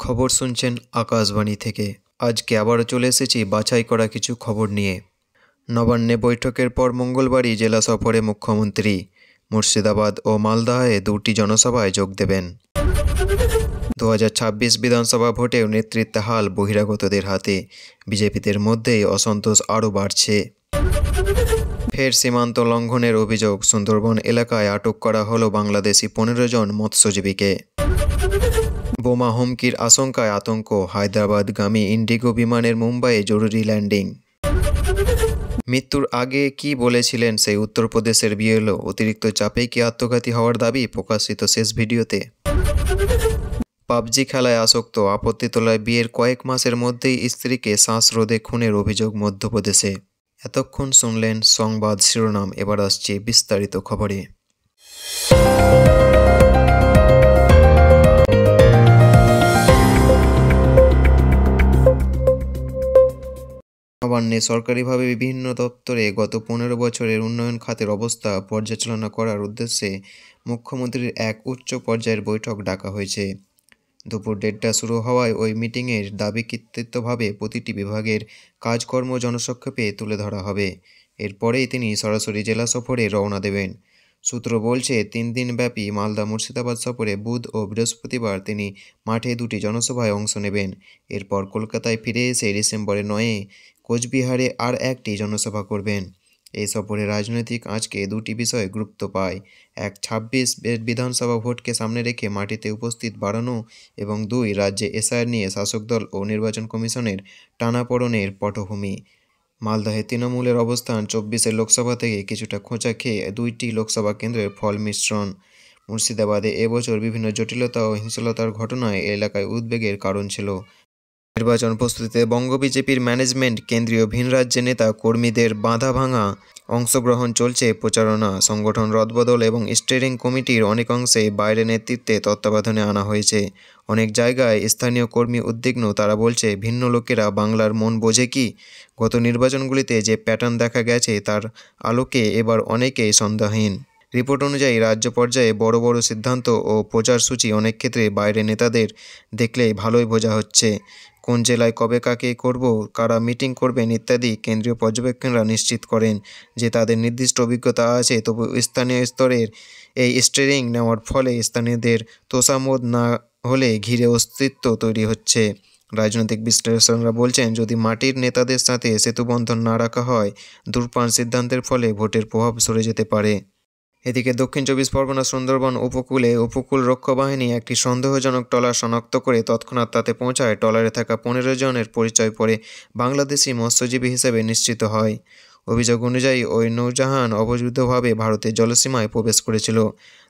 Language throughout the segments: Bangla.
খবর শুনছেন আকাশবাণী থেকে। আজকে আবারও চলে এসেছি বাছাই করা কিছু খবর নিয়ে। নবান্নে বৈঠকের পর মঙ্গলবারই জেলা সফরে মুখ্যমন্ত্রী মুর্শিদাবাদ ও মালদহে দুটি জনসভায় যোগ দেবেন। 2026 বিধানসভা ভোটেও নেতৃত্বাহাল বহিরাগতদের হাতে। বিজেপিদের মধ্যেই অসন্তোষ আরও বাড়ছে। ফের সীমান্ত লঙ্ঘনের অভিযোগ, সুন্দরবন এলাকায় আটক করা হলো বাংলাদেশি 15 জন মৎস্যজীবীকে। বোমা হুমকির আশঙ্কায় আতঙ্ক, হায়দ্রাবাদগামী ইন্ডিগো বিমানের মুম্বাইয়ে জরুরি ল্যান্ডিং। মৃত্যুর আগে কি বলেছিলেন সেই উত্তরপ্রদেশের বিএলও, অতিরিক্ত চাপেই কি আত্মঘাতী হওয়ার দাবি, প্রকাশিত শেষ ভিডিওতে। পাবজি খেলায় আসক্ত, আপত্তি তোলায় বিয়ের কয়েক মাসের মধ্যেই স্ত্রীকে শ্বাসরোধে খুনের অভিযোগ মধ্যপ্রদেশে। এতক্ষণ শুনলেন সংবাদ শিরোনাম, এবার আসছে বিস্তারিত খবরে। নবান্নে সরকারিভাবে বিভিন্ন দপ্তরে গত 15 বছরের উন্নয়ন খাতের অবস্থা পর্যালোচনা করার উদ্দেশ্যে মুখ্যমন্ত্রীর এক উচ্চ পর্যায়ের বৈঠক ডাকা হয়েছে। দুপুর 1:30 শুরু হওয়ায় ওই মিটিংয়ের দাবিকৃতভাবে প্রতিটি বিভাগের কাজকর্ম জনসংক্ষেপে তুলে ধরা হবে। এরপরেই তিনি সরাসরি জেলা সফরে রওনা দেবেন। সূত্র বলছে, 3 দিনব্যাপী মালদা মুর্শিদাবাদ সফরে বুধ ও বৃহস্পতিবার তিনি মাঠে দুটি জনসভায় অংশ নেবেন। এরপর কলকাতায় ফিরে এসে ডিসেম্বরের 9-এ কোচবিহারে আর একটি জনসভা করবেন। এই সফরে রাজনৈতিক আজকে দুটি বিষয় গুরুত্ব পায়। 26 বিধানসভা ভোটকে সামনে রেখে মাটিতে উপস্থিত বাড়ানো এবং 2 রাজ্যে এসআইআর নিয়ে শাসক দল ও নির্বাচন কমিশনের টানাপোড়েনের পটভূমি। মালদহে তৃণমূলের অবস্থান 24 লোকসভা থেকে কিছুটা খোঁচা খেয়ে 2টি লোকসভা কেন্দ্রের ফল মিশ্রণ। মুর্শিদাবাদে এবছর বিভিন্ন জটিলতা ও হিংস্রতার ঘটনায় এলাকায় উদ্বেগের কারণ ছিল। নির্বাচন প্রস্তুতিতে বঙ্গ বিজেপির ম্যানেজমেন্ট, কেন্দ্রীয় ভিন রাজ্যের নেতা কর্মীদের বাঁধা ভাঙা অংশগ্রহণ চলছে, প্রচারণা, সংগঠন রদবদল এবং স্টিয়ারিং কমিটির অনেক অংশে বাইরে নেতৃত্বে তত্ত্বাবধানে আনা হয়েছে। অনেক জায়গায় স্থানীয় কর্মী উদ্বিগ্ন, তারা বলছে ভিন্ন লোকেরা বাংলার মন বোঝে কি। গত নির্বাচনগুলিতে যে প্যাটার্ন দেখা গেছে তার আলোকে এবার অনেকেই সন্দেহহীন। রিপোর্ট অনুযায়ী রাজ্য পর্যায়ে বড় বড় সিদ্ধান্ত ও প্রচারসূচি অনেক ক্ষেত্রে বাইরে নেতাদের দেখলেই ভালোই বোঝা হচ্ছে। কোন জেলায় কবে কাকে করব, কারা মিটিং করবেন ইত্যাদি কেন্দ্রীয় পর্যবেক্ষকরা নিশ্চিত করেন যে তাদের নির্দিষ্ট অভিজ্ঞতা আছে। তবু স্থানীয় স্তরের এই স্টিয়ারিং নেওয়ার ফলে স্থানীয়দের তোষামোদ না হলে ঘিরে অস্তিত্ব তৈরি হচ্ছে। রাজনৈতিক বিশ্লেষকরা বলছেন, যদি মাটির নেতাদের সাথে সেতুবন্ধন না রাখা হয়, দূরপাল্লার সিদ্ধান্তের ফলে ভোটের প্রভাব সরে যেতে পারে। এদিকে দক্ষিণ 24 পরগনা সুন্দরবন উপকূলে উপকূল রক্ষা বাহিনী একটি সন্দেহজনক ট্রলার শনাক্ত করে তৎক্ষণাৎ তাতে পৌঁছায়। ট্রলারে থাকা 15 জনের পরিচয় পরে বাংলাদেশি মৎস্যজীবী হিসেবে নিশ্চিত হয়। অভিযোগ অনুযায়ী ওই নৌজাহান অবৈধভাবে ভারতের জলসীমায় প্রবেশ করেছিল।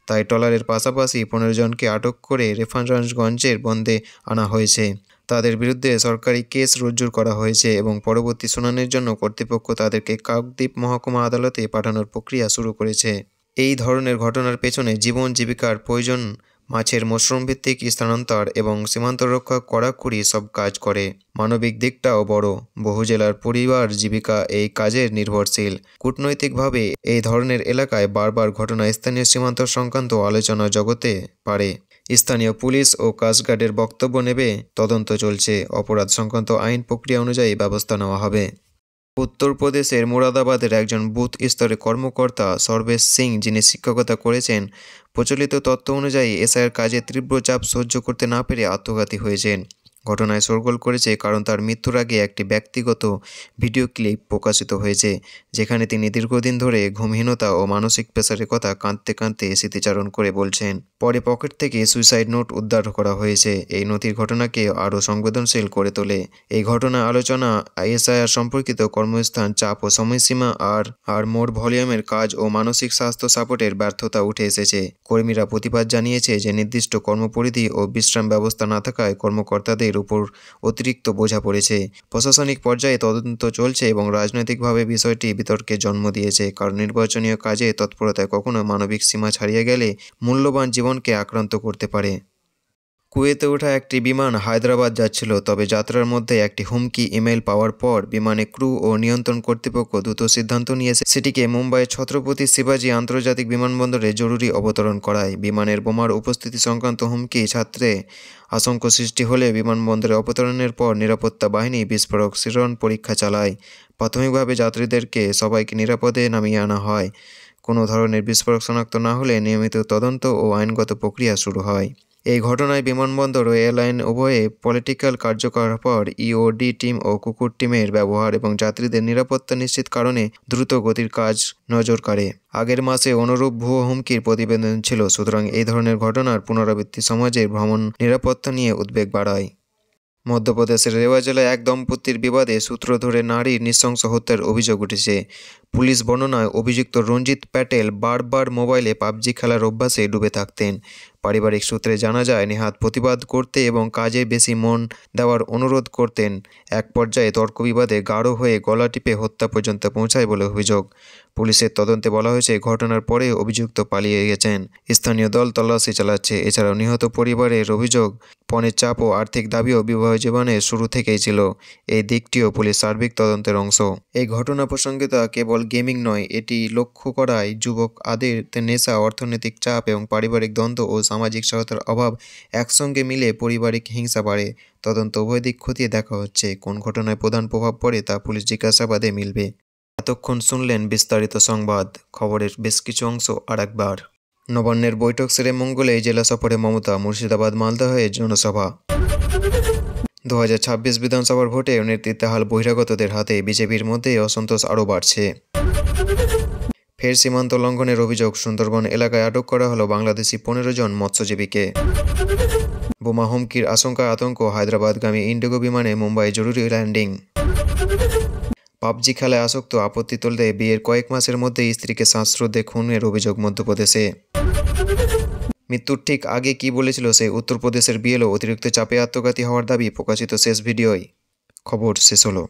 তাই ট্রলারের পাশাপাশি 15 জনকে আটক করে রেফারেন্সগঞ্জের বন্দরে আনা হয়েছে। তাদের বিরুদ্ধে সরকারি কেস রুজু করা হয়েছে এবং পরবর্তী শুনানির জন্য কর্তৃপক্ষ তাদেরকে কাকদ্বীপ মহকুমা আদালতে পাঠানোর প্রক্রিয়া শুরু করেছে। এই ধরনের ঘটনার পেছনে জীবন জীবিকার প্রয়োজন, মাছের মশরুমভিত্তিক স্থানান্তর এবং সীমান্ত রক্ষা কড়াকড়ি সব কাজ করে। মানবিক দিকটাও বড়, বহু জেলার পরিবার জীবিকা এই কাজের নির্ভরশীল। কূটনৈতিকভাবে এই ধরনের এলাকায় বারবার ঘটনা স্থানীয় সীমান্ত সংক্রান্ত আলোচনা জগতে পারে। স্থানীয় পুলিশ ও কোস্টগার্ডের বক্তব্য নেবে, তদন্ত চলছে, অপরাধ সংক্রান্ত আইন প্রক্রিয়া অনুযায়ী ব্যবস্থা নেওয়া হবে। উত্তরপ্রদেশের মুরাদাবাদের একজন বুথ স্তরের কর্মকর্তা সর্বেশ সিং, যিনি শিক্ষকতা করেছেন, প্রচলিত তথ্য অনুযায়ী এসআইআর কাজে তীব্র চাপ সহ্য করতে না পেরে আত্মঘাতী হয়েছেন। ঘটনায় শোরগোল করেছে কারণ তার মৃত্যুর আগে একটি ব্যক্তিগত ভিডিও ক্লিপ প্রকাশিত হয়েছে, যেখানে তিনি দীর্ঘদিন ধরে ঘুমহীনতা ও মানসিক প্রেসারের কথা কাঁদতে কাঁদতে স্মৃতিচারণ করে বলছেন। পরে পকেট থেকে সুইসাইড নোট উদ্ধার করা হয়েছে। এই নথির ঘটনাকে আরও সংবেদনশীল করে তোলে। এই ঘটনা আলোচনা, এসআইআর সম্পর্কিত কর্মস্থান চাপ ও সময়সীমা আর মোট ভলিউমের কাজ ও মানসিক স্বাস্থ্য সাপোর্টের ব্যর্থতা উঠে এসেছে। কর্মীরা প্রতিবাদ জানিয়েছে যে নির্দিষ্ট কর্মপরিধি ও বিশ্রাম ব্যবস্থা না থাকায় কর্মকর্তাদের উপর অতিরিক্ত বোঝা পড়েছে। প্রশাসনিক পর্যায়ে তদন্ত চলছে এবং রাজনৈতিকভাবে বিষয়টি বিতর্কের জন্ম দিয়েছে, কারণ নির্বাচনীয় কাজে তৎপরতায় কখনো মানবিক সীমা ছাড়িয়ে গেলে মূল্যবান জীবনকে আক্রান্ত করতে পারে। কুয়েতে ওঠা একটি বিমান হায়দ্রাবাদ যাচ্ছিল, তবে যাত্রার মধ্যে একটি হুমকি ইমেল পাওয়ার পর বিমানে ক্রু ও নিয়ন্ত্রণ কর্তৃপক্ষ দ্রুত সিদ্ধান্ত নিয়েছে সেটিকে মুম্বাইয়ের ছত্রপতি শিবাজি আন্তর্জাতিক বিমানবন্দরে জরুরি অবতরণ করায়। বিমানের বোমার উপস্থিতি সংক্রান্ত হুমকি ছাত্রে আশঙ্কা সৃষ্টি হলে বিমানবন্দরে অবতরণের পর নিরাপত্তা বাহিনী বিস্ফোরক শিরণ পরীক্ষা চালায়। প্রাথমিকভাবে যাত্রীদেরকে সবাইকে নিরাপদে নামিয়ে আনা হয়। কোনো ধরনের বিস্ফোরক শনাক্ত না হলে নিয়মিত তদন্ত ও আইনগত প্রক্রিয়া শুরু হয়। এই ঘটনায় বিমানবন্দর ও এয়ারলাইন উভয়ে পলিটিক্যাল কার্যকর পর ইওডি টিম ও কুকুর টিমের ব্যবহার এবং যাত্রীদের নিরাপত্তা নিশ্চিত কারণে দ্রুত গতির কাজ নজর কাড়ে। আগের মাসে অনুরূপ ভুয়ো হুমকির প্রতিবেদন ছিল, সুতরাং এই ধরনের ঘটনার পুনরাবৃত্তি সমাজের ভ্রমণ নিরাপত্তা নিয়ে উদ্বেগ বাড়ায়। মধ্যপ্রদেশের রেওয়া জেলায় এক দম্পতির বিবাদে সূত্র ধরে নারীর নৃশংস হত্যার অভিযোগ উঠেছে। পুলিশ বর্ণনায় অভিযুক্ত রঞ্জিত প্যাটেল বারবার মোবাইলে পাবজি খেলার অভ্যাসে ডুবে থাকতেন। পারিবারিক সূত্রে জানা যায়, নেহাত প্রতিবাদ করতে এবং কাজে বেশি মন দেওয়ার অনুরোধ করতেন। এক পর্যায়ে তর্কবিবাদে গাঢ় হয়ে গলা টিপে হত্যা পর্যন্ত পৌঁছায় বলে অভিযোগ। পুলিশের তদন্তে বলা হয়েছে, ঘটনার পরে অভিযুক্ত পালিয়ে গেছেন। স্থানীয় দল তল্লাশি চালাচ্ছে। এছাড়াও নিহত পরিবারের অভিযোগ, পণের চাপ ও আর্থিক দাবিও বিবাহ জীবনের শুরু থেকেই ছিল। এই দিকটিও পুলিশ সার্বিক তদন্তের অংশ। এই ঘটনা প্রসঙ্গিত কেবল গেমিং নয়, এটি লক্ষ্য করায় যুবক আদের নেশা, অর্থনৈতিক চাপ এবং পারিবারিক দ্বন্দ্ব ও সামাজিক সহায়তার অভাব একসঙ্গে মিলে পারিবারিক হিংসা বাড়ে। তদন্ত উভয় দিক খতিয়ে দেখা হচ্ছে। কোন ঘটনায় প্রধান প্রভাব পড়ে তা পুলিশ জিজ্ঞাসাবাদে মিলবে। এতক্ষণ শুনলেন বিস্তারিত সংবাদ। খবরের বেশ কিছু অংশ আরেকবার। নবান্নের বৈঠক সেরে মঙ্গলে জেলা সফরে মমতা, মুর্শিদাবাদ মালদা হয়ে জনসভা। 2026 বিধানসভার ভোটে নেতৃত্বাহাল বহিরাগতদের হাতে বিজেপির মধ্যে অসন্তোষ আরও বাড়ছে। ফের সীমান্ত লঙ্ঘনের অভিযোগ, সুন্দরবন এলাকায় আটক করা হলো বাংলাদেশি 15 জন মৎস্যজীবীকে। বোমা হুমকির আশঙ্কা আতঙ্ক, হায়দ্রাবাদগামী ইন্ডিগো বিমানে মুম্বাই জরুরি ল্যান্ডিং। পাবজি খেলায় আসক্ত, আপত্তি তুলতে বিয়ের কয়েক মাসের মধ্যেই স্ত্রীকে শ্বাসরোধে খুনের অভিযোগ মধ্যপ্রদেশে। মৃত্যুর ঠিক আগে কি বলেছিল সে, উত্তরপ্রদেশের বিএলও অতিরিক্ত চাপে আত্মঘাতী হওয়ার দাবি, প্রকাশিত শেষ ভিডিওয়। খবর শেষ হলো।